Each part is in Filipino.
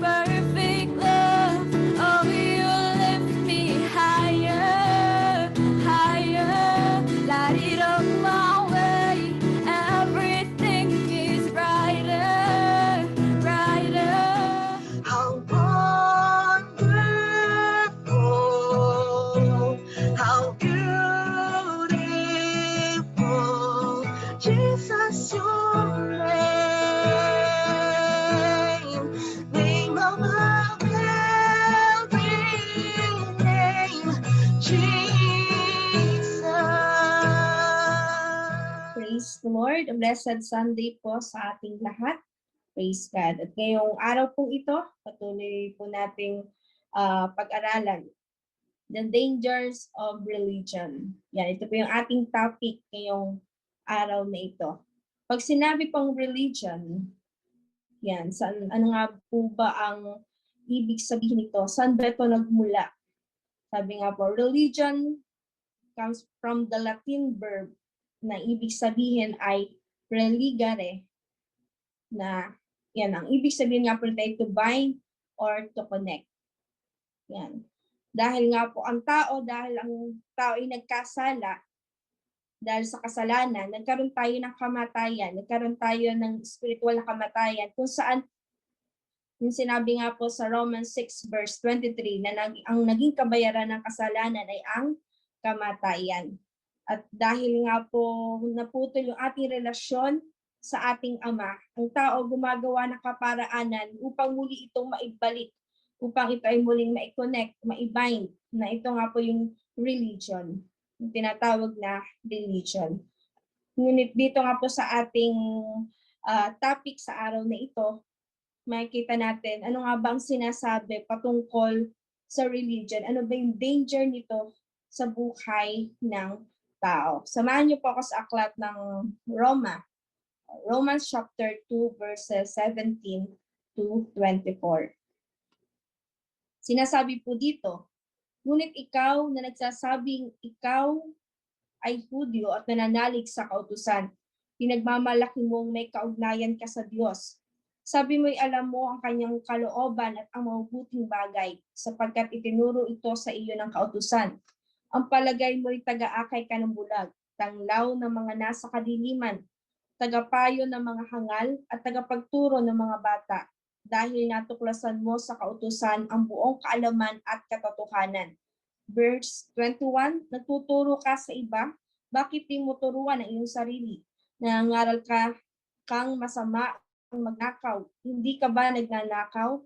perfect love. Oh, you lift me higher, higher. Light it up my way. Everything is brighter, brighter. How wonderful, how beautiful, Jesus, your name, name above every name, Jesus. Praise the Lord. A blessed Sunday po sa ating lahat. Praise God. At ngayong araw pong ito, patuloy po nating pag-aralan the dangers of religion. Yan, ito po yung ating topic ngayong araw na ito. Pag sinabi pong religion, yan, ano nga po ba ang ibig sabihin nito? Saan ba ito nagmula? Sabi nga po, religion comes from the Latin verb na ibig sabihin ay religare, na yan, ang ibig sabihin nga po nito ay to bind or to connect. Yan. Dahil nga po dahil ang tao ay nagkasala, dahil sa kasalanan, nagkaroon tayo ng kamatayan, nagkaroon tayo ng spiritual na kamatayan, kung saan, yung sinabi nga po sa Romans 6 verse 23, na ang naging kabayaran ng kasalanan ay ang kamatayan. At dahil nga po naputol yung ating relasyon sa ating Ama, ang tao gumagawa ng kaparaanan upang muli itong maibalik, upang ito ay muling ma-connect, ma-bind, na ito nga po yung religion, yung tinatawag na religion. Ngunit dito nga po sa ating topic sa araw na ito, makikita natin ano nga ba ang sinasabi patungkol sa religion, ano ba yung danger nito sa buhay ng tao. Samahan niyo po ako sa aklat ng Romans chapter 2 verses 17 to 24. Sinasabi po dito, ngunit ikaw na nagsasabing ikaw ay Hudyo at nananalig sa kautusan, pinagmamalaki mong may kaugnayan ka sa Diyos. Sabi mo'y alam mo ang kanyang kalooban at ang mabubuting bagay, sapagkat itinuro ito sa iyo ng kautusan. Ang palagay mo'y taga-akay ka ng bulag, tanglaw ng mga nasa kadiliman, tagapayo ng mga hangal at tagapagturo ng mga bata, dahil natuklasan mo sa kautusan ang buong kaalaman at katotohanan. Verse 21, nagtuturo ka sa iba, bakit di mo turuan ang iyong sarili? Nangangaral kang masama ang magnakaw, hindi ka ba nagnanakaw?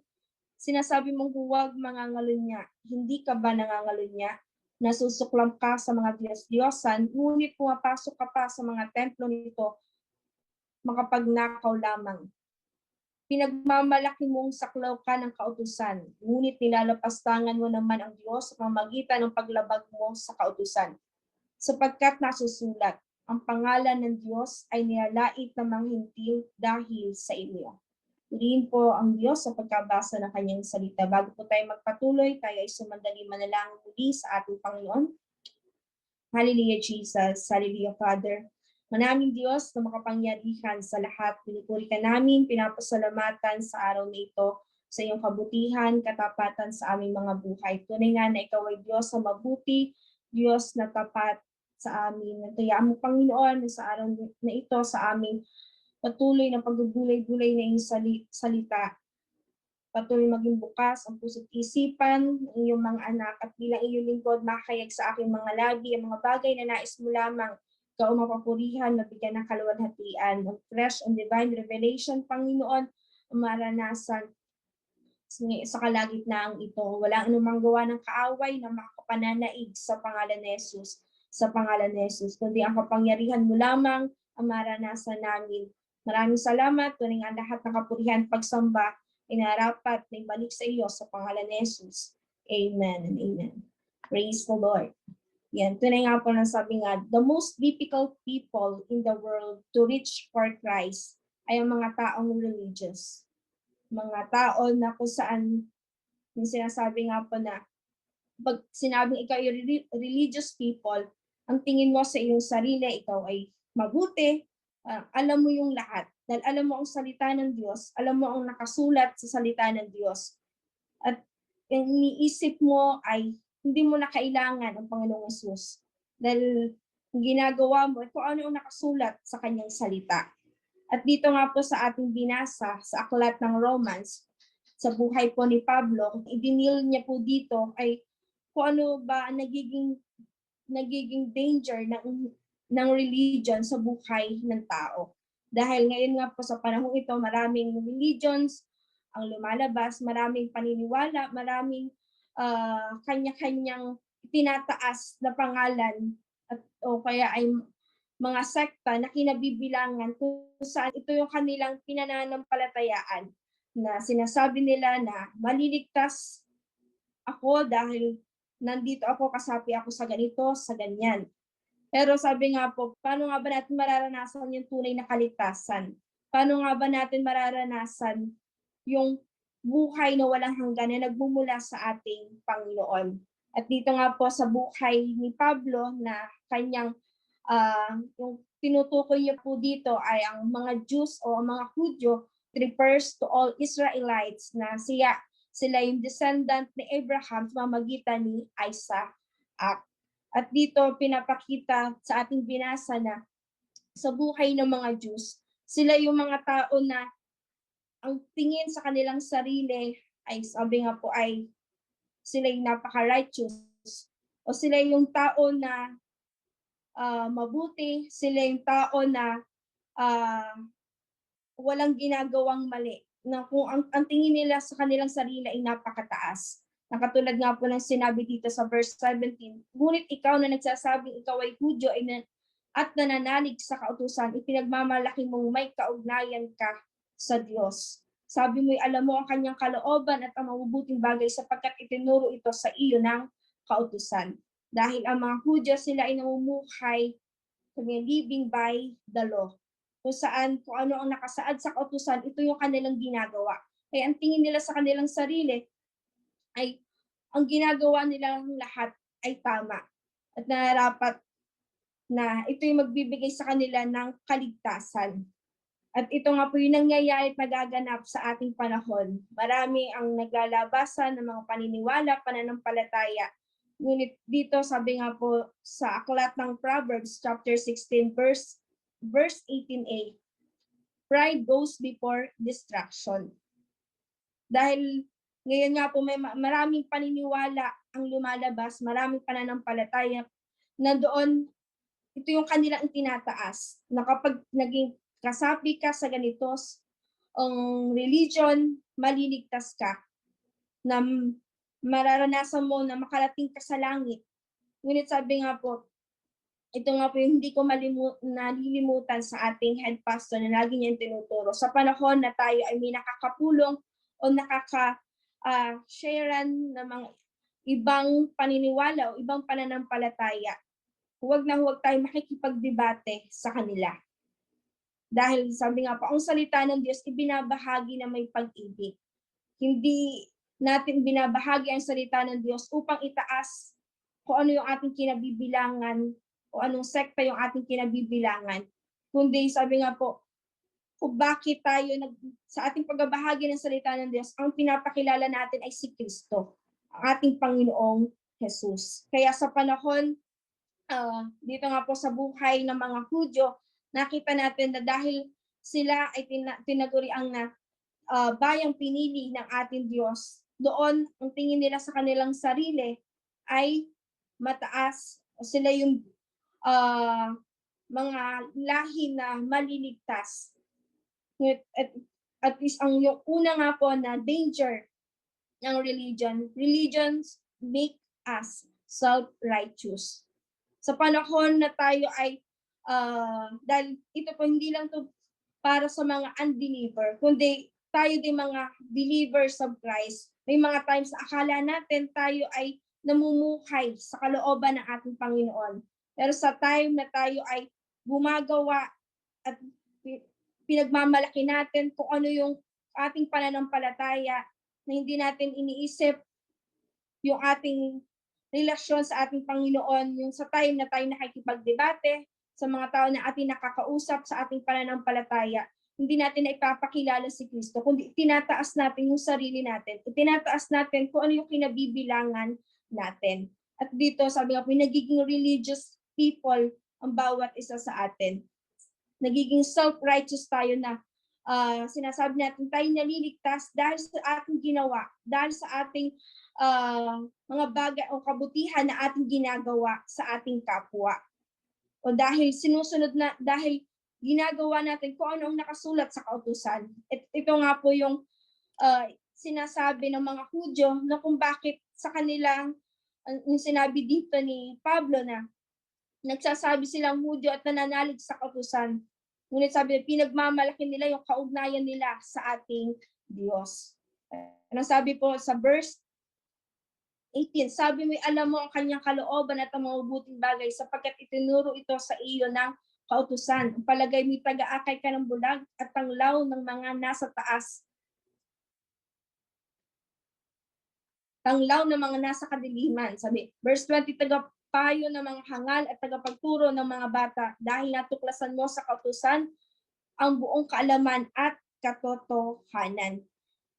Sinasabi mong huwag mangangalunya, hindi ka ba nangangalunya? Nasusuklam ka sa mga Diyos-Diyosan, ngunit pumapasok ka pa sa mga templo nito, makapagnakaw lamang. Pinagmamalaki mong saklaw ka ng kautusan, ngunit nilalapastangan mo naman ang Diyos sa pamamagitan ng paglabag mo sa kautusan. Sapagkat nasusulat, ang pangalan ng Diyos ay nilalait ng mga hintil dahil sa inyo. Purihin po ang Diyos sa pagkabasa ng kanyang salita. Bago po tayo magpatuloy, tayo ay sumandali manalangin muli sa ating Panginoon. Hallelujah, Jesus. Hallelujah, Father. Manaming Diyos na makapangyarihan sa lahat, pinupuri ka namin, pinapasalamatan sa araw na ito sa iyong kabutihan, katapatan sa aming mga buhay. Tunay nga na ikaw ay Diyos na mabuti, Diyos na tapat sa amin. Natayaan mo, Panginoon, sa araw na ito sa aming patuloy na pagbubulay-bulay na iyong salita. Patuloy maging bukas ang puso't isipan ng iyong mga anak at bilang iyong lingkod makayag sa aking mga labi ang mga bagay na nais mo lamang ikaw mapapurihan, mabigyan ng kaluwalhatian, ng fresh and divine revelation, Panginoon, ang maranasan sa kalagitnaan ito. Walang anumang gawa ng kaaway na makapananaig sa pangalan ni Jesus, sa pangalan ni Jesus, kundi ang kapangyarihan mo lamang ang maranasan namin. Maraming salamat, tuwing ang lahat ng kapurihan pagsamba inarapat na ibalik sa iyo sa pangalan ni Jesus. Amen and amen. Praise the Lord. Yan, tunay nga po na sabi nga, the most difficult people in the world to reach for Christ ay ang mga taong religious. Mga tao na kung saan, yung sinasabi nga po na, pag sinabing ikaw ay religious people, ang tingin mo sa iyong sarili, ikaw ay mabuti, alam mo yung lahat. Dahil alam mo ang salita ng Diyos, alam mo ang nakasulat sa salita ng Diyos. At ang iniisip mo ay hindi mo na kailangan ang Panginoong Hesus. Dahil ang ginagawa mo ay kung ano ang nakasulat sa kanyang salita. At dito nga po sa ating binasa sa aklat ng Romans, sa buhay po ni Pablo, idinil niya po dito ay kung ano ba ang nagiging danger ng religion sa buhay ng tao. Dahil ngayon nga po sa panahon ito, maraming religions ang lumalabas, maraming paniniwala, maraming kanya-kanyang tinataas na pangalan at o kaya ay mga sekta na kinabibilangan kung saan ito yung kanilang pinananampalatayaan na sinasabi nila na maliligtas ako dahil nandito ako, kasapi ako sa ganito, sa ganyan. Pero sabi nga po, paano nga ba natin mararanasan yung tunay na kaligtasan? Paano nga ba natin mararanasan yung buhay na walang hanggan na nagmumula sa ating Panginoon? At dito nga po sa buhay ni Pablo na kanyang yung tinutukoy niyo po dito ay ang mga Jews o ang mga Hudyo refers to all Israelites na sila yung descendant ni Abraham sa pamamagitan ni Isaac. At dito pinapakita sa ating binasa na sa buhay ng mga Jews, sila yung mga tao na ang tingin sa kanilang sarili ay sabi nga po ay sila yung napaka-righteous o sila yung tao na mabuti, sila yung tao na walang ginagawang mali, na kung ang tingin nila sa kanilang sarili ay napakataas. Nakatulad nga po ng sinabi dito sa verse 17, ngunit ikaw na nagsasabing ikaw ay Hudyo at nananalig sa kautusan, ipinagmamalaki mong may kaugnayan ka sa Diyos. Sabi mo'y alam mo ang kanyang kalooban at ang mabubuting bagay sapagkat itinuro ito sa iyo ng kautusan. Dahil ang mga Hudyo sila ay namumuhay living by the law. Kung saan, kung ano ang nakasaad sa kautusan, ito yung kanilang ginagawa. Kaya ang tingin nila sa kanilang sarili ay ang ginagawa nilang lahat ay tama. At nararapat na ito yung magbibigay sa kanila ng kaligtasan. At ito nga po yung nangyayari at nagaganap sa ating panahon. Marami ang naglalabasan ng mga paniniwala, pananampalataya. Ngunit dito sabi nga po sa aklat ng Proverbs chapter 16 verse 18a, pride goes before destruction. Dahil ngayon nga po may maraming paniniwala ang lumalabas, maraming pananampalataya na doon ito yung kanilang itinataas na kapag naging kasapi ka sa ganitos ang religion, maliligtas ka na mararanasan mo na makarating ka sa langit. Ngunit sabi nga po, ito nga po yung hindi ko nalilimutan sa ating head pastor na lagi niyang tinuturo. Sa panahon na tayo ay may nakakapulong o sharean ng mga ibang paniniwala o ibang pananampalataya, huwag na huwag tayo makikipagdebate sa kanila. Dahil sabi nga po, ang salita ng Diyos ibinabahagi na may pag-ibig. Hindi natin binabahagi ang salita ng Diyos upang itaas kung ano yung ating kinabibilangan o anong sekta yung ating kinabibilangan. Kundi sabi nga po, kung bakit tayo sa ating pagbabahagi ng salita ng Diyos, ang pinapakilala natin ay si Kristo, ang ating Panginoong Jesus. Kaya sa panahon, dito nga po sa buhay ng mga Hudyo, nakita natin na dahil sila ay tinaguriang na bayang pinili ng ating Diyos, doon ang tingin nila sa kanilang sarili ay mataas, sila yung mga lahi na maliligtas. At least ang yung una nga po na danger ng religions make us self-righteous. Sa panahon na tayo ay dahil ito po hindi lang to para sa mga unbeliever, kundi tayo din mga believers of Christ. May mga times na akala natin tayo ay namumuhay sa kalooban ng ating Panginoon. Pero sa time na tayo ay gumagawa at pinagmamalaki natin kung ano yung ating pananampalataya na hindi natin iniisip yung ating relasyon sa ating Panginoon, yung sa time na tayo nakikipagdebate sa mga tao na ating nakakausap sa ating pananampalataya, hindi natin na ipapakilala si Kristo, kundi tinataas natin yung sarili natin. Tinataas natin kung ano yung kinabibilangan natin. At dito, sabi nga po, nagiging religious people ang bawat isa sa atin. Nagiging self-righteous tayo na sinasabi natin tayo naliligtas dahil sa ating ginawa, dahil sa ating mga bagay o kabutihan na ating ginagawa sa ating kapwa. O dahil dahil ginagawa natin kung ano ang nakasulat sa kautusan. Ito nga po yung sinasabi ng mga Hudyo na kung bakit sa kanilang, yung sinabi dito ni Pablo na nagsasabi silang Hudyo at nananalig sa kautusan. Ngunit sabi, pinagmamalaki nila yung kaugnayan nila sa ating Diyos. Ano sabi po sa verse 18, sabi mo, alam mo ang kanyang kalooban at ang mga mabuting bagay sapagkat itinuro ito sa iyo ng kautusan. Ang palagay mo taga-akay ka ng bulag at tanglaw ng mga nasa taas. Tanglaw ng mga nasa kadiliman. Sabi, verse 20, tagapayo ng mga hangal at tagapagturo ng mga bata dahil natuklasan mo sa kautusan ang buong kaalaman at katotohanan.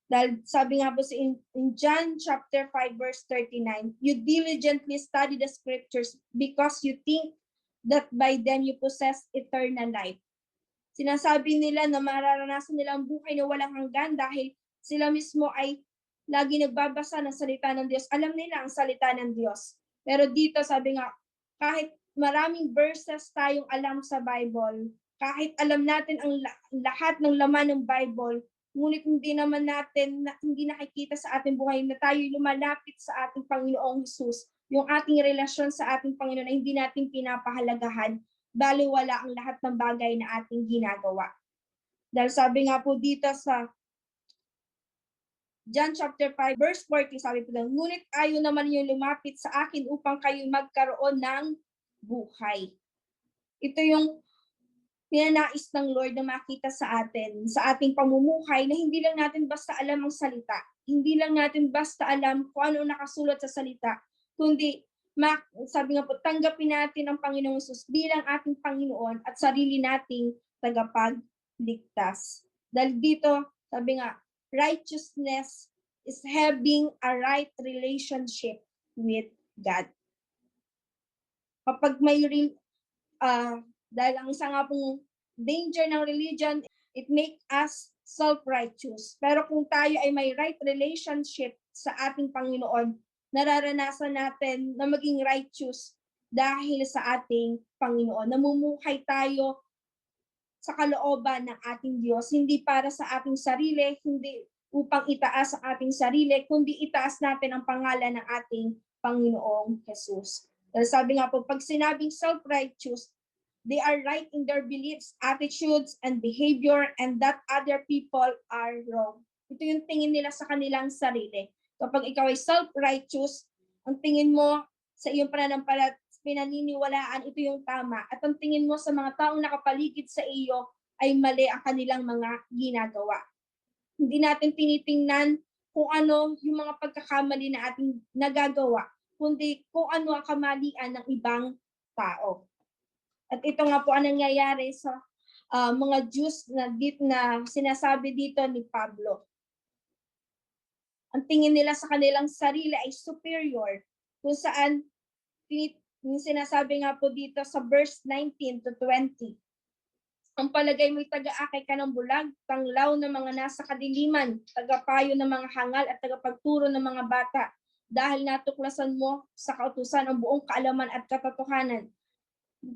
Dahil sabi nga po in John chapter 5 verse 39, you diligently study the scriptures because you think that by them you possess eternal life. Sinasabi nila na mararanasan nila ang buhay na walang hanggan dahil sila mismo ay lagi nagbabasa ng salita ng Diyos. Alam nila ang salita ng Diyos. Pero dito sabi nga, kahit maraming verses tayong alam sa Bible, kahit alam natin ang lahat ng laman ng Bible, ngunit hindi naman natin, hindi nakikita sa ating buhay na tayo lumalapit sa ating Panginoong Hesus, yung ating relasyon sa ating Panginoon ay hindi natin pinapahalagahan, baliwala ang lahat ng bagay na ating ginagawa. Dahil sabi nga po dito sa John chapter 5 verse 40, sabi po lang, ngunit ayaw naman yung lumapit sa akin upang kayo magkaroon ng buhay. Ito yung pinanais ng Lord na makita sa atin, sa ating pamumuhay, na hindi lang natin basta alam ang salita. Hindi lang natin basta alam kung ano nakasulat sa salita, kundi, sabi nga po, tanggapin natin ang Panginoong Hesus bilang ating Panginoon at sarili nating tagapagligtas. Dahil dito, sabi nga, righteousness is having a right relationship with God. Kapag may dahil ang isa nga pong danger ng religion, it make us self-righteous. Pero kung tayo ay may right relationship sa ating Panginoon, nararanasan natin na maging righteous dahil sa ating Panginoon. Namumuhay tayo sa kalooban ng ating Diyos, hindi para sa ating sarili, hindi upang itaas ang ating sarili, kundi itaas natin ang pangalan ng ating Panginoong Hesus. Dahil sabi nga po, pag sinabing self-righteous, they are right in their beliefs, attitudes, and behavior, and that other people are wrong. Ito yung tingin nila sa kanilang sarili. Kapag ikaw ay self-righteous, ang tingin mo sa iyong pinaniniwalaan, ito yung tama. At ang tingin mo sa mga taong nakapaligid sa iyo ay mali ang kanilang mga ginagawa. Hindi natin tinitingnan kung ano yung mga pagkakamali na ating nagagawa, kundi kung ano ang kamalian ng ibang tao. At ito nga po ang nangyayari sa mga Jews na sinasabi dito ni Pablo. Ang tingin nila sa kanilang sarili ay superior, kung saan sinasabi nga po dito sa verse 19 to 20. Ang palagay mo'y taga-akay ka ng bulag, tanglaw ng mga nasa kadiliman, tagapayo ng mga hangal at tagapagturo ng mga bata, dahil natuklasan mo sa kautusan ang buong kaalaman at katotohanan.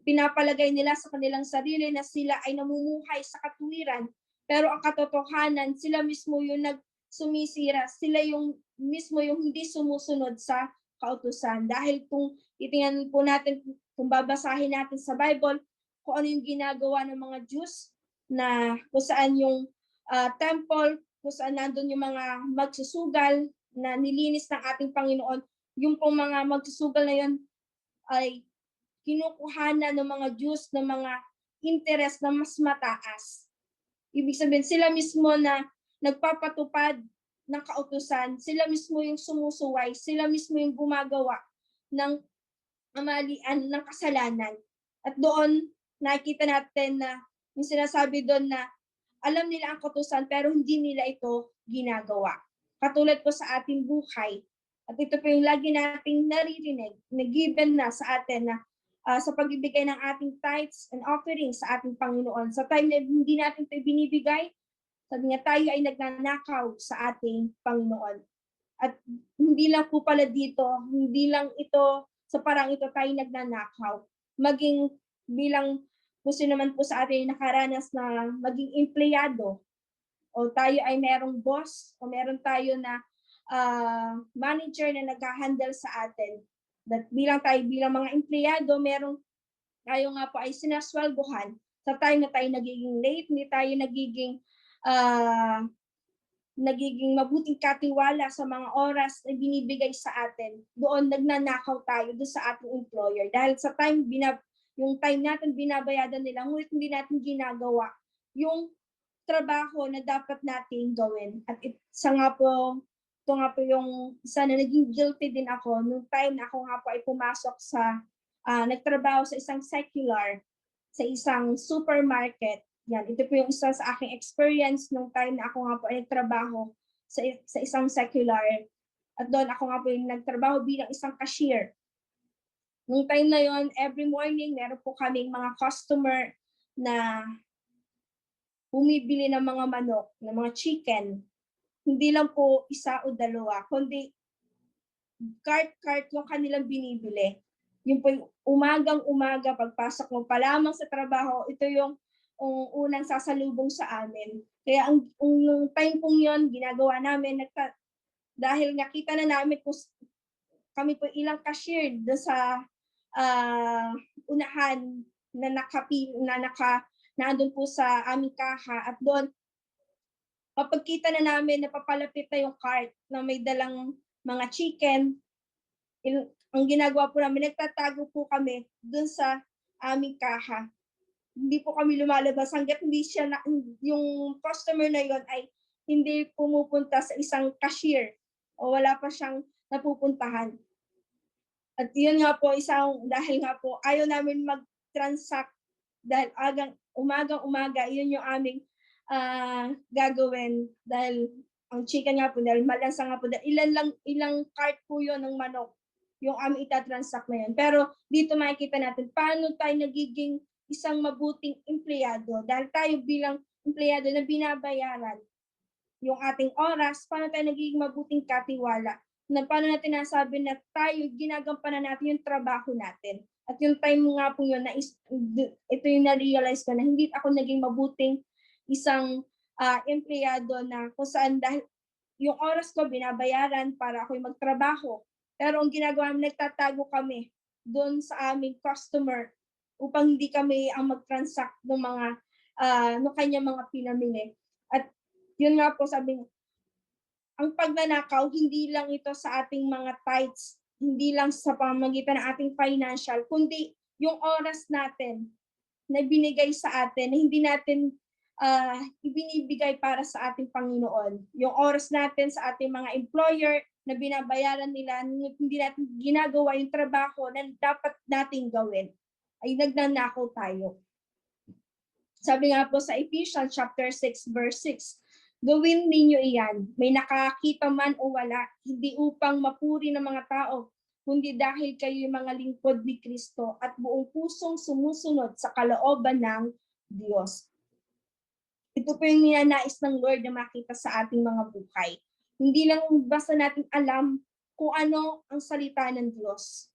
Pinapalagay nila sa kanilang sarili na sila ay namumuhay sa katuwiran, pero ang katotohanan, sila mismo yung nagsumisira, sila yung mismo yung hindi sumusunod sa kautusan. Dahil kung titingnan po natin, kung babasahin natin sa Bible, kung ano yung ginagawa ng mga Jews, na kung saan yung temple, kung saan nandun yung mga magsusugal na nilinis ng ating Panginoon, yung pong mga magsusugal na yun ay kinukuhanan ng mga Jews ng mga interest na mas mataas. Ibig sabihin, sila mismo na nagpapatupad ng kautusan, sila mismo yung sumusuway, sila mismo yung gumagawa ng kamalian, ng kasalanan. At doon, nakikita natin na yung sinasabi doon na alam nila ang kautusan pero hindi nila ito ginagawa. Katulad po sa ating buhay. At ito po yung lagi nating naririnig, na given na sa atin na sa pagbibigay ng ating tithes and offerings sa ating Panginoon. Sa time na hindi natin ito binibigay, sabi nga tayo ay nagnanakaw sa ating Panginoon. At hindi lang po pala dito, hindi lang ito, sa parang ito tayo nagnanakaw. Maging bilang kung sino naman po sa atin nakaranas na maging empleyado, o tayo ay merong boss, o meron tayo na manager na nag-handle sa atin. That bilang tayo, bilang mga empleyado, merong tayo nga po ay sinasweldohan sa time na tayo nagiging late, hindi tayo nagiging mabuting katiwala sa mga oras na binibigay sa atin. Doon nagnanakaw tayo doon sa ating employer. Dahil sa time, yung time natin binabayadan nila, ngunit hindi natin ginagawa yung trabaho na dapat natin gawin. At ito nga po yung isa na naging guilty din ako nung time na ako nga po ay pumasok sa, nagtrabaho sa isang secular, sa isang supermarket. Yan, ito po yung isa sa aking experience nung time na ako nga po ay nagtrabaho sa isang secular. At doon ako nga po yung nagtrabaho bilang isang cashier. Nung time na yon, every morning, meron po kaming mga customer na bumibili ng mga manok, ng mga chicken. Hindi lang po isa o dalawa, kundi cart yung kanilang binibili. Yung po yung umagang-umaga, pagpasok mo pa lamang sa trabaho, ito yung unang sasalubong sa amin. Kaya ang time pong yon, ginagawa namin, dahil nakita na namin po, kami po ilang cashier doon sa unahan na nandun po sa aming kaha, at doon kapag kita na namin na papalapit na yung cart na may dalang mga chicken, ang ginagawa po namin, nagtatago po kami doon sa aming kaha. Hindi po kami lumalabas hanggat hindi yung customer na yon ay hindi pumupunta sa isang cashier o wala pa siyang napupuntahan. At yun nga po, dahil nga po ayaw namin mag-transact dahil umagang-umaga, yun yung aming gagawin. Dahil ang chicken nga po, dahil malansa nga po, dahil ilang cart po yun ng manok yung aming itatransact na yun. Pero dito makikita natin paano tayo nagiging isang mabuting empleyado. Dahil tayo bilang empleyado na binabayaran yung ating oras, paano tayo nagiging mabuting katiwala? Na paano natin nasabi na tayo ginagampanan natin yung trabaho natin. At yung time nga po yun, ito yung na-realize ko na hindi ako naging mabuting isang empleyado na kung saan dahil yung oras ko binabayaran para ako'y magtrabaho. Pero ang ginagawa namin, nagtatago kami doon sa aming customer upang hindi kami ang mag-transact ng mga kanyang mga pinamili. At yun nga po, sabi nga, ang pagnanakaw, hindi lang ito sa ating mga tithes, hindi lang sa pamamagitan ng ating financial, kundi yung oras natin na binigay sa atin, na hindi natin ibinibigay para sa ating Panginoon. Yung oras natin sa ating mga employer na binabayaran nila, hindi natin ginagawa yung trabaho na dapat nating gawin, ay nagnanakaw tayo. Sabi nga po sa Ephesians chapter 6 verse 6, gawin ninyo iyan, may nakakita man o wala, hindi upang mapuri ng mga tao, kundi dahil kayo yung mga lingkod ni Kristo at buong pusong sumusunod sa kalooban ng Diyos. Ito po yung ninanais ng Lord na makita sa ating mga buhay. Hindi lang basta natin alam kung ano ang salita ng Diyos.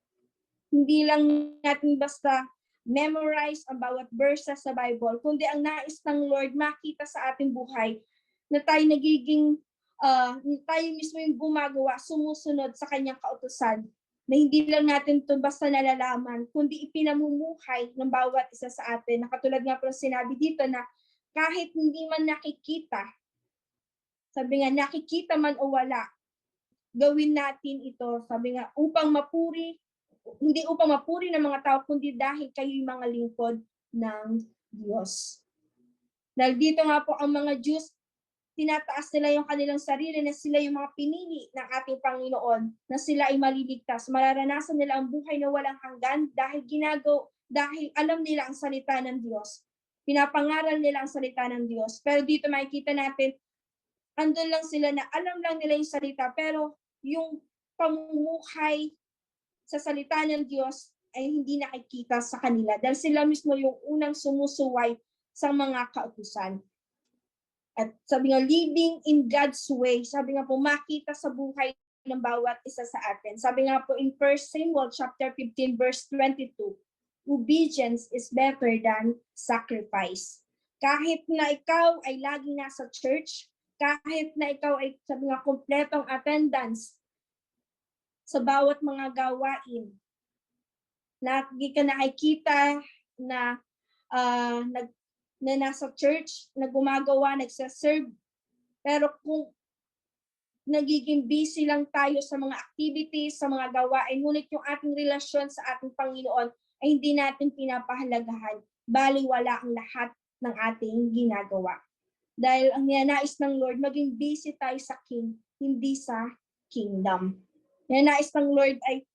Hindi lang natin basta memorize ang bawat verses sa Bible, kundi ang nais ng Lord makita sa ating buhay na tayo tayo mismo yung gumagawa, sumusunod sa kanyang kautusan, na hindi lang natin ito basta nalalaman, kundi ipinamumuhay ng bawat isa sa atin. Na katulad nga po sinabi dito na kahit hindi man nakikita, sabi nga nakikita man o wala, gawin natin ito, sabi nga, hindi upang mapuri ng mga tao, kundi dahil kayo yung mga lingkod ng Diyos. Dahil dito nga po ang mga Jews, tinataas nila yung kanilang sarili na sila yung mga pinili ng ating Panginoon, na sila ay maliligtas. Mararanasan nila ang buhay na walang hanggan dahil alam nila ang salita ng Diyos. Pinapangaral nila ang salita ng Diyos. Pero dito makikita natin, andun lang sila na alam lang nila yung salita, pero yung pamumuhay sa salita ng Diyos ay hindi nakikita sa kanila dahil sila mismo yung unang sumusuway sa mga kautusan. At sabi nga, living in God's way, sabi nga po, makita sa buhay ng bawat isa sa atin. Sabi nga po in 1 Samuel chapter 15 verse 22, obedience is better than sacrifice. Kahit na ikaw ay laging nasa church, kahit na ikaw ay sabi nga kompletong attendance sa bawat mga gawain, na hindi ka nakikita na na nasa church, na gumagawa, nagsaserve, pero kung nagiging busy lang tayo sa mga activities, sa mga gawain, ngunit yung ating relasyon sa ating Panginoon ay hindi natin pinapahalagahan, baliwala ang lahat ng ating ginagawa. Dahil ang ninanais ng Lord, maging busy tayo sa King, hindi sa kingdom. Ninanais ng Lord ay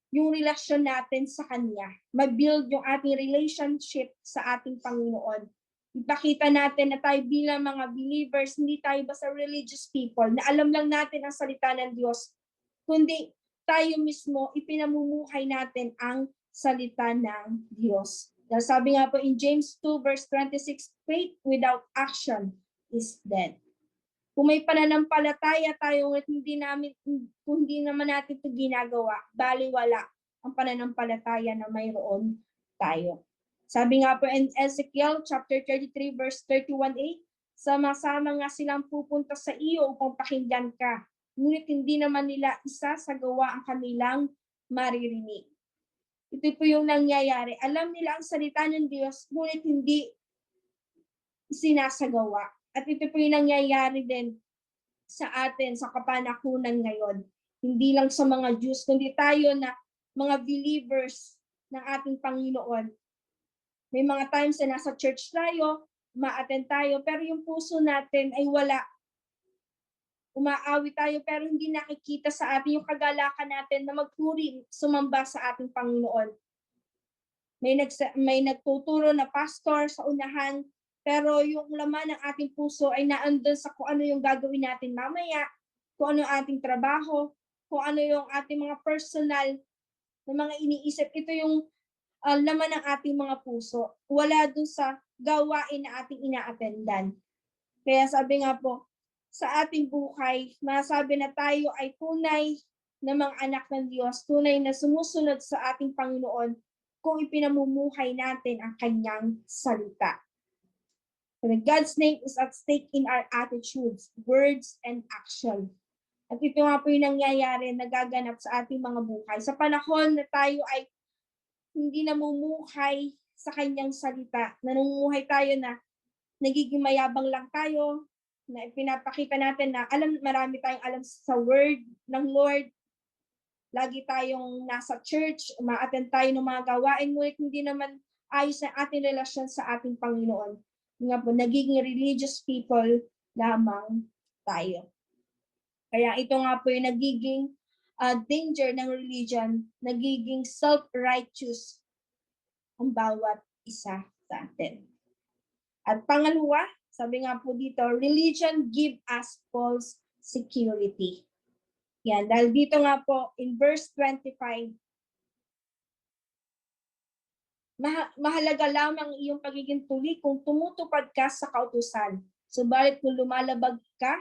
yung relasyon natin sa Kanya. Ma-build yung ating relationship sa ating Panginoon. Ipakita natin na tayo bilang mga believers, hindi tayo basta religious people, na alam lang natin ang salita ng Diyos, kundi tayo mismo, ipinamumuhay natin ang salita ng Diyos. Dahil sabi nga po in James 2 verse 26, faith without action is dead. Kung may pananampalataya tayo at kung hindi naman natin ito ginagawa, baliwala ang pananampalataya na mayroon tayo. Sabi nga po in Ezekiel chapter 33 verse 31a, sama-sama nga silang pupunta sa iyo upang pakinggan ka, ngunit hindi naman nila isasagawa ang kanilang maririnig. Ito po yung nangyayari. Alam nila ang salita ng Diyos, ngunit hindi sinasagawa. At ito po yung nangyayari din sa atin sa kapanahunan ngayon. Hindi lang sa mga Jews, kundi tayo na mga believers ng ating Panginoon. May mga times na nasa church tayo, ma-attend tayo, pero yung puso natin ay wala. Umaawi tayo, pero hindi nakikita sa atin yung kagalakan natin na magpuri, sumamba sa ating Panginoon. May nagtuturo na pastor sa unahan, pero yung laman ng ating puso ay naandun sa kung ano yung gagawin natin mamaya, kung ano yung ating trabaho, kung ano yung ating mga personal na mga iniisip. Ito yung laman ng ating mga puso. Wala dun sa gawain na ating ina-attendan. Kaya sabi nga po, sa ating buhay, masabi na tayo ay tunay na mga anak ng Diyos, tunay na sumusunod sa ating Panginoon kung ipinamumuhay natin ang kanyang salita. God's name is at stake in our attitudes, words, and action. At ito nga po yung nangyayari, nagaganap sa ating mga buhay. Sa panahon na tayo ay hindi namumuhay sa kanyang salita, namumuhay tayo na nagiging mayabang lang tayo, na pinapakita natin na marami tayong alam sa word ng Lord, lagi tayong nasa church, ma-attend tayo ng mga gawain, ngunit hindi naman ayos ang ating relasyon sa ating Panginoon. Nga po, nagiging religious people lamang tayo. Kaya ito nga po yung nagiging danger ng religion, nagiging self-righteous ang bawat isa sa atin. At pangalawa, sabi nga po dito, religion give us false security. Yan, dahil dito nga po in verse 25, mahalaga lamang iyong pagiging tuli kung tumutupad ka sa kautusan. Subalit kung lumalabag ka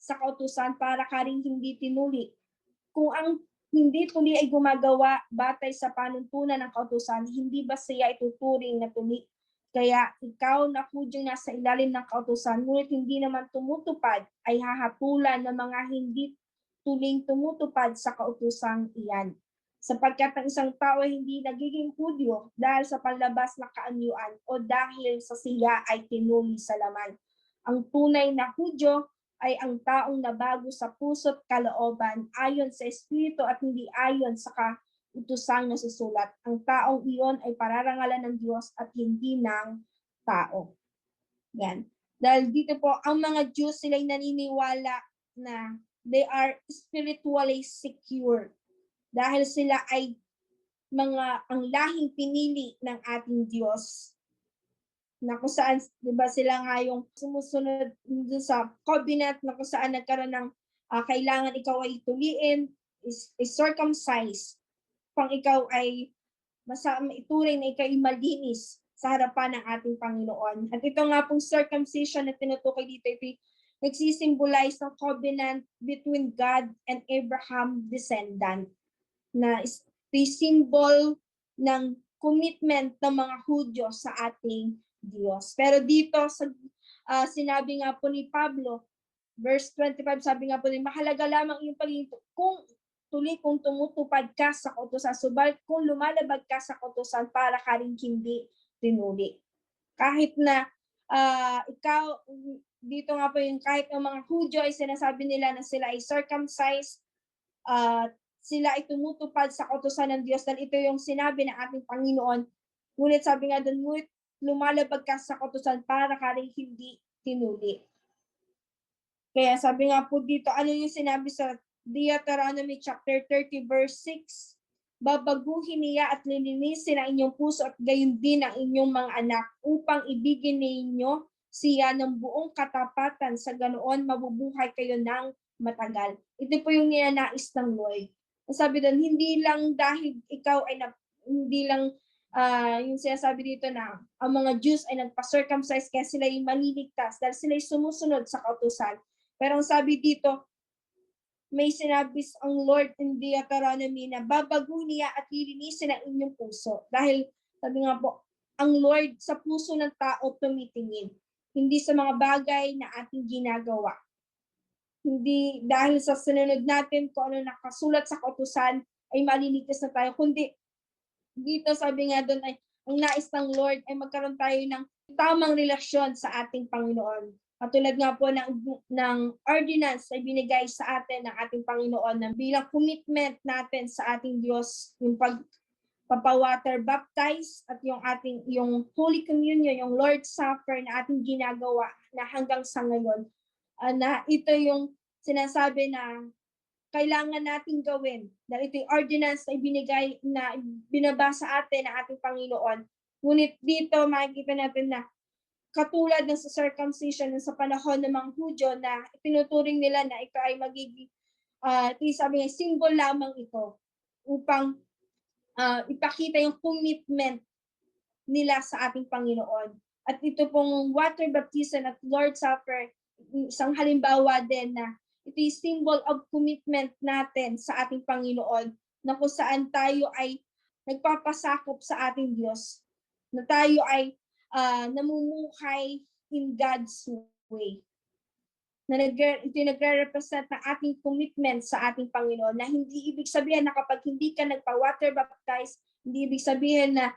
sa kautusan para ka rin hindi tinuli. Kung ang hindi tuli ay gumagawa batay sa panuntunan ng kautusan, hindi ba siya ituturing na tuli? Kaya ikaw na Hudyong nasa ilalim ng kautusan, ngunit hindi naman tumutupad, ay hahatulan ng mga hindi tuling tumutupad sa kautusang iyan. Sapagkat ang isang tao ay hindi nagiging Hudyo dahil sa panlabas na kaanyuan o dahil sa siya ay tinuli sa laman. Ang tunay na Hudyo ay ang taong nabago sa puso't kalooban ayon sa Espiritu at hindi ayon sa kautusang nasusulat. Ang taong iyon ay pararangalan ng Diyos at hindi ng tao. Yan. Dahil dito po, ang mga Jews sila'y naniniwala na they are spiritually secure. Dahil sila ay ang lahing pinili ng ating Diyos. na kung saan, di ba sila nga yung sumusunod dun sa covenant na kung saan nagkaroon ng kailangan ikaw ay tuliin, is circumcised, pang ikaw ay ituring na ikaw ay malinis sa harapan ng ating Panginoon. At ito nga pong circumcision na tinutukoy dito, ito nagsisimbolize ng covenant between God and Abraham descendant, na ito'y symbol ng commitment ng mga Hudyo sa ating Diyos. Pero dito, sinabi nga po ni Pablo, verse 25, sabi nga po ni, mahalaga lamang yung pagiging kung tumutupad ka sa kautusan, subalit kung lumalabag ka sa kautusan, para ka rin hindi tinuli. Kahit na ikaw, dito nga po yung kahit ang mga Hudyo ay sinasabi nila na sila ay circumcised, sila ay tumutupad sa kautusan ng Diyos, dahil ito yung sinabi ng ating Panginoon. Ngunit sabi nga doon, ngunit lumalabag ka sa kautusan, para ka rin hindi tinuli. Kaya sabi nga po dito, ano yung sinabi sa Deuteronomy chapter 30 verse 6? Babaguhin niya at lilinisin ang inyong puso at gayon din ang inyong mga anak upang ibigin ninyo siya ng buong katapatan, sa ganoon mabubuhay kayo ng matagal. Ito po yung ninanais ng Lord. Sabi doon, hindi lang dahil ikaw ay hindi lang yung sinasabi dito na ang mga Jews ay nagpa-circumcise kaya sila ay maliligtas dahil sila ay sumusunod sa kautusan. Pero ang sabi dito, may sinabi ang Lord in Deuteronomy na babaguhin niya at lilinisin ang inyong puso. Dahil sabi nga po, ang Lord sa puso ng tao tumitingin, hindi sa mga bagay na ating ginagawa. Hindi dahil sa sinunod natin kung ano nakasulat sa kautusan ay maliligtas na tayo, kundi dito sabi nga doon ay ang nais ng Lord ay magkaroon tayo ng tamang relasyon sa ating Panginoon. Katulad nga po ng ordinance ay binigay sa atin ng ating Panginoon na bilang commitment natin sa ating Diyos, yung pagpapawater baptize at yung Holy Communion, yung Lord's Supper na ating ginagawa na hanggang sa ngayon, na ito yung sinasabi na kailangan nating gawin dahil ito yung ordinance na ibinigay na binabasa atin ng ating Panginoon. Ngunit dito makikita natin na katulad ng sa circumcision sa panahon ng mga Hudyo na tinuturing nila na ito ay magiging, sabi nga, symbol lamang ito upang ipakita yung commitment nila sa ating Panginoon. At ito pong water baptism at Lord's Supper, isang halimbawa din na ito yung symbol of commitment natin sa ating Panginoon na kung saan tayo ay nagpapasakop sa ating Diyos, na tayo ay namumuhay in God's way. Ito nagre-represent ng ating commitment sa ating Panginoon, na hindi ibig sabihin na kapag hindi ka nagpa-water baptize, hindi ibig sabihin na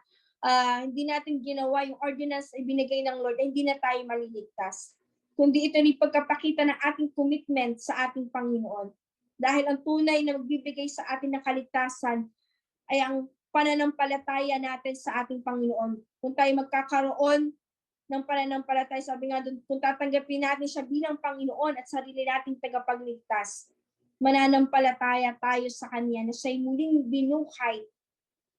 hindi natin ginawa yung ordinance ay binigay ng Lord, ay hindi na tayo maliligtas. Kundi ito yung pagkapakita ng ating commitment sa ating Panginoon. Dahil ang tunay na magbibigay sa atin ng kaligtasan ay ang pananampalataya natin sa ating Panginoon. Kung tayo magkakaroon ng pananampalataya, sabi nga doon, kung tatanggapin natin siya bilang Panginoon at sarili nating tagapagligtas, mananampalataya tayo sa Kanya na siya'y muling binuhay.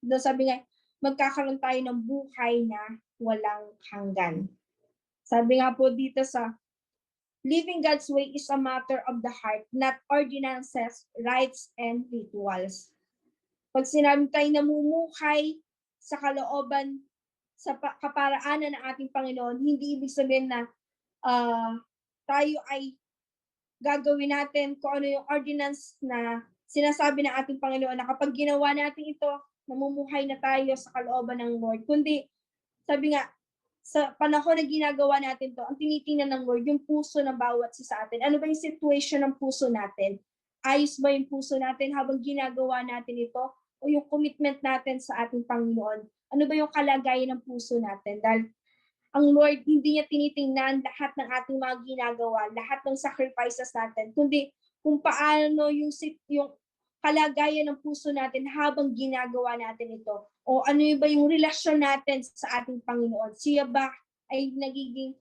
Doon sabi nga, magkakaroon tayo ng buhay na walang hanggan. Sabi nga po dito sa living God's way is a matter of the heart, not ordinances, rites, and rituals. Pag sinabi tayo namumuhay sa kalooban, sa kaparaanan ng ating Panginoon, hindi ibig sabihin na tayo ay gagawin natin kung ano yung ordinance na sinasabi ng ating Panginoon na kapag ginawa natin ito, namumuhay na tayo sa kalooban ng Lord. Kundi, sabi nga, sa panahon na ginagawa natin to, ang tinitingnan ng Lord, yung puso ng bawat isa sa atin. Ano ba yung situation ng puso natin? Ayos ba yung puso natin habang ginagawa natin ito? O yung commitment natin sa ating Panginoon? Ano ba yung kalagayan ng puso natin? Dahil ang Lord, hindi niya tinitingnan lahat ng ating mga ginagawa, lahat ng sacrifices natin, kundi kung paano yung kalagayan ng puso natin habang ginagawa natin ito. O ano ba yung relasyon natin sa ating Panginoon? Siya ba ay nagiging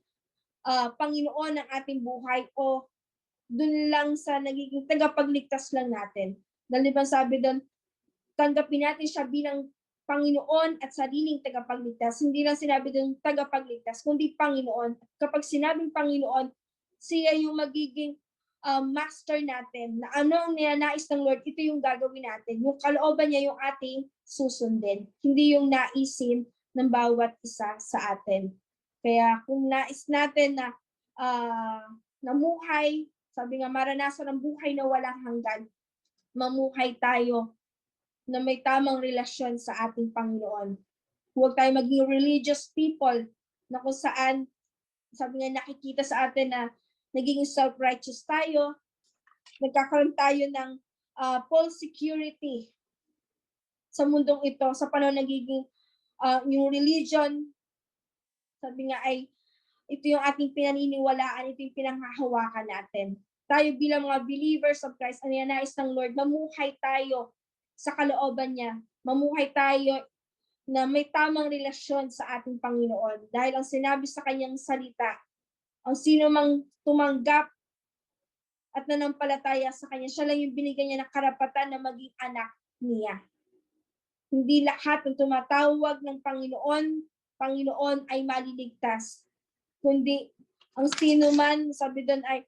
Panginoon ng ating buhay o dun lang sa nagiging tagapagligtas lang natin? Dahil ba sabi doon, tanggapin natin siya bilang Panginoon at sariling tagapagligtas. Hindi lang sinabi ng tagapagligtas, kundi Panginoon. Kapag sinabing Panginoon, siya yung magiging master natin na ano ang ninanais ng Lord, ito yung gagawin natin. Yung kalooban niya yung ating susundin. Hindi yung naisin ng bawat isa sa atin. Kaya kung nais natin na namuhay, sabi nga maranasan ng buhay na walang hanggan, mamuhay tayo na may tamang relasyon sa ating Panginoon. Huwag tayo maging religious people na kung saan, sabi nga nakikita sa atin na naging self-righteous tayo, nagkakaroon tayo ng false security sa mundong ito, sa panahon nagiging yung religion, sabi nga ay ito yung ating pinaniniwalaan, ito yung pinanghahawakan natin. Tayo bilang mga believers of Christ, ang nais ng Lord, mamuhay tayo sa kalooban niya. Mamuhay tayo na may tamang relasyon sa ating Panginoon. Dahil ang sinabi sa kanyang salita, ang sino mang tumanggap at nanampalataya sa kanya, siya lang yung binigyan niya ng karapatan na maging anak niya. Hindi lahat ng tumatawag ng Panginoon ay maliligtas. Kundi ang sino man, sabi doon ay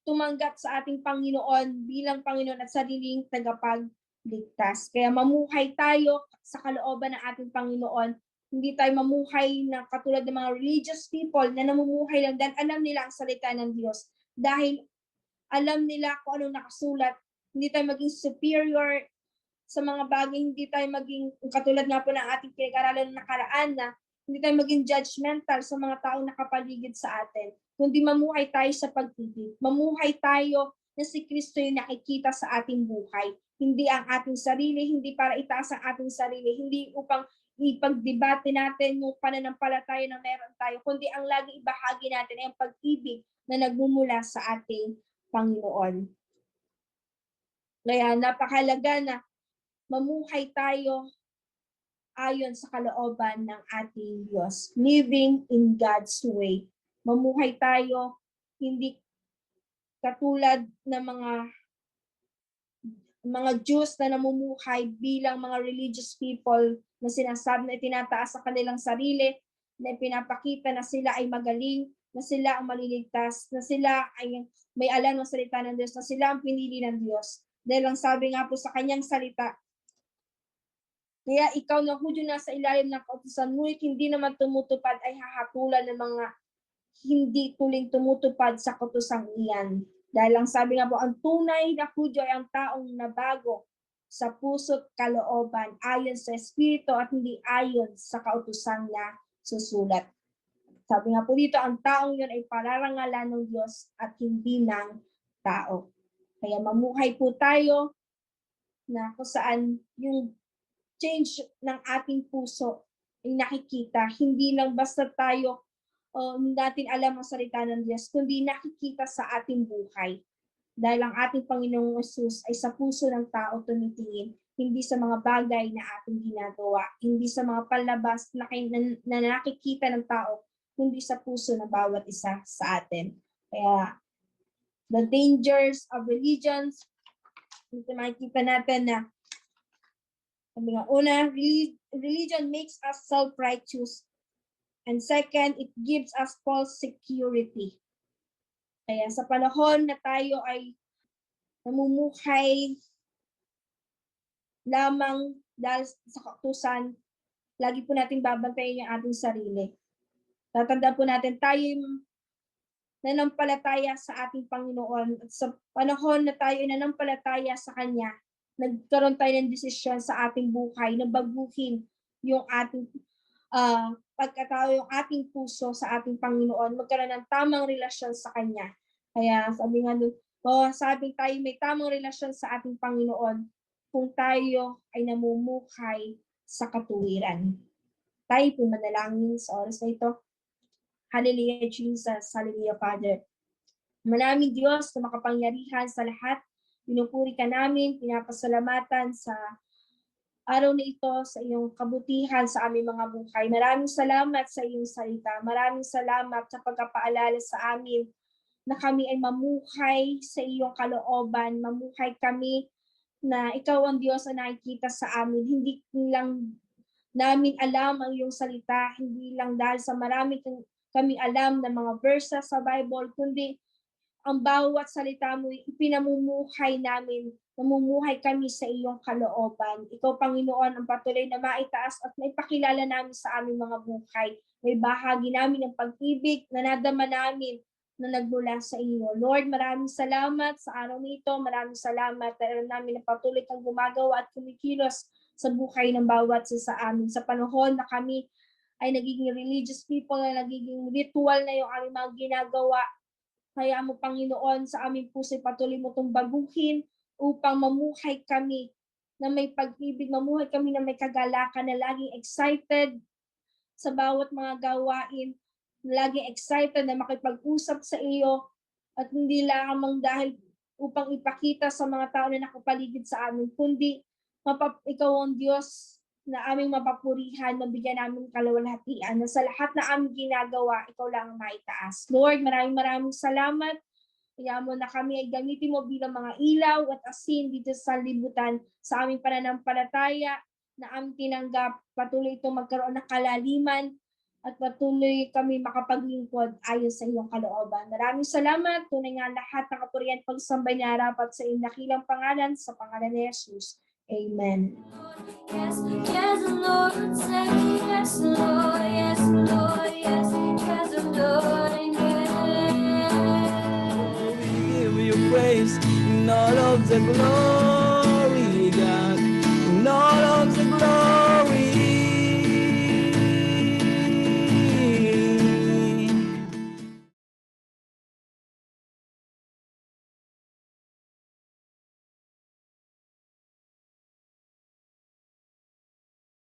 tumanggap sa ating Panginoon bilang Panginoon at sariling tagapagligtas. Kaya mamuhay tayo sa kalooban ng ating Panginoon. Hindi tayo mamuhay na katulad ng mga religious people na namumuhay lang dahil alam nila ang salita ng Diyos. Dahil alam nila kung anong nakasulat. Hindi tayo maging superior sa mga bagay, hindi tayo maging, katulad nga po ng ating pinag-aralan ng nakaraan na hindi tayo maging judgmental sa mga taong nakapaligid sa atin, kundi mamuhay tayo sa pag-ibig. Mamuhay tayo na si Kristo yung nakikita sa ating buhay. Hindi ang ating sarili, hindi para itaas ang ating sarili, hindi upang ipagdebate natin yung pananampalataya na meron tayo, kundi ang laging ibahagi natin ay ang pag-ibig na nagmumula sa ating Panginoon. Kaya napakahalaga na mamuhay tayo ayon sa kalooban ng ating Diyos. Living in God's way. Mamuhay tayo hindi katulad ng mga Jews na namumuhay bilang mga religious people na sinasabi na itinataas sa kanilang sarili, na ipinapakita na sila ay magaling, na sila ang maliligtas, na sila ay may alam ng salita ng Diyos, na sila ang pinili ng Diyos. Dahil ang sabi nga po sa kanyang salita, kaya ikaw na Hudyo nasa ilalim ng kautusan, ngunit hindi naman tumutupad ay hahatulan ng mga hindi tuling tumutupad sa kautusang iyan. Dahil ang sabi nga po, ang tunay na Hudyo ay ang taong nabago sa puso't kalooban ayon sa Espiritu at hindi ayon sa kautusang na susulat. Sabi nga po dito, ang taong yun ay pararangalan ng Diyos at hindi ng tao. Kaya mamuhay po tayo na kung saan yung change ng ating puso ay nakikita. Hindi lang basta tayo natin alam ang salita ng Diyos, kundi nakikita sa ating buhay. Dahil ang ating Panginoong Hesus ay sa puso ng tao tumitingin, hindi sa mga bagay na ating ginagawa, hindi sa mga palabas na nakikita ng tao, kundi sa puso ng bawat isa sa atin. Kaya the dangers of religions, makikita natin na sabi nga, una, religion makes us self-righteous. And second, it gives us false security. Kaya sa panahon na tayo ay namumuhay lamang dahil sa kautusan, lagi po natin babantayan yung ating sarili. Tatandaan po natin tayo yung nanampalataya sa ating Panginoon. At sa panahon na tayo ay nanampalataya sa Kanya, nagkaroon tayo ng desisyon sa ating buhay na baguhin yung ating pagkatao, yung ating puso sa ating Panginoon, magkaroon ng tamang relasyon sa Kanya. Kaya sabi nga doon, sabi tayo may tamang relasyon sa ating Panginoon kung tayo ay namumuhay sa katuwiran. Tayo po manalangin sa oras na ito. Hallelujah Jesus, Hallelujah Father. Maraming Diyos na makapangyarihan sa lahat, pinupuri ka namin, pinapasalamatan sa araw na ito, sa iyong kabutihan sa aming mga buhay. Maraming salamat sa iyong salita. Maraming salamat sa pagkapaalala sa amin na kami ay mamuhay sa iyong kalooban. Mamuhay kami na ikaw ang Diyos na nakikita sa amin. Hindi lang namin alam ang iyong salita, hindi lang dahil sa marami kami alam na mga verses sa Bible, kundi ang bawat salita mo, ipinamumuhay namin, namumuhay kami sa iyong kalooban. Ikaw, Panginoon, ang patuloy na maitaas at maipakilala namin sa aming mga buhay. May bahagi namin ng pag-ibig na nadama namin na nagmula sa iyo. Lord, maraming salamat sa araw nito. Maraming salamat dahil namin na patuloy kang gumagawa at kumikilos sa buhay ng bawat isa sa amin. Sa panahon na kami ay nagiging religious people, na nagiging ritual na yung aming mga ginagawa, kaya mo, Panginoon, sa aming puso patuloy mo itong baguhin upang mamuhay kami na may pag-ibig, mamuhay kami na may kagalakan, na laging excited sa bawat mga gawain, laging excited na makipag-usap sa iyo, at hindi lamang dahil upang ipakita sa mga tao na nakapaligid sa amin, kundi ikaw ang Diyos na aming mapapurihan, mabigyan namin kalawalhatian, na sa lahat na aming ginagawa, ikaw lang ang maitaas. Lord, maraming salamat. Kaya mo na kami ay gamitin mo bilang mga ilaw at asin dito sa libutan sa aming pananampalataya na aming tinanggap. Patuloy itong magkaroon ng kalaliman at patuloy kami makapaglingkod ayon sa iyong kalooban. Maraming salamat. Tunay nga lahat ng kapurihan pagsambay niya harapat sa iyong dakilang pangalan, sa pangalan ni Jesus. Amen. Yes, yes, Lord, say yes, Lord, yes, Lord, yes, yes, Lord, yes. We give you praise in all of the glory.